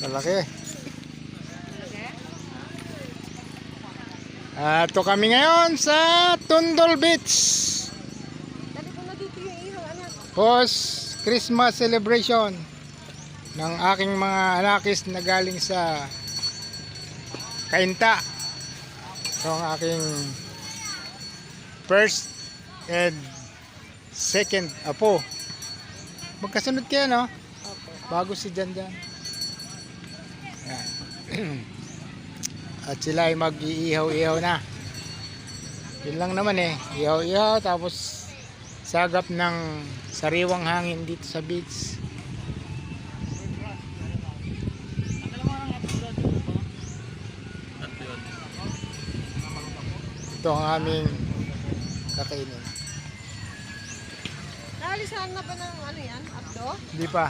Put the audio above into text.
Malaki. Ito kami ngayon sa Tundol Beach. Post Christmas celebration ng aking mga anakis na galing sa Cainta. Ito ang aking first and second apo. Magkasunod kayo, no? Bago si Janjan. Yan. At sila ay mag-iihaw-ihaw na. Yun lang naman eh. Ihaw-ihaw tapos sagap ng sariwang hangin dito sa beach. Ito ang aming kakainin. Naalisahan na ba ng ano yan? Abdo? Hindi pa.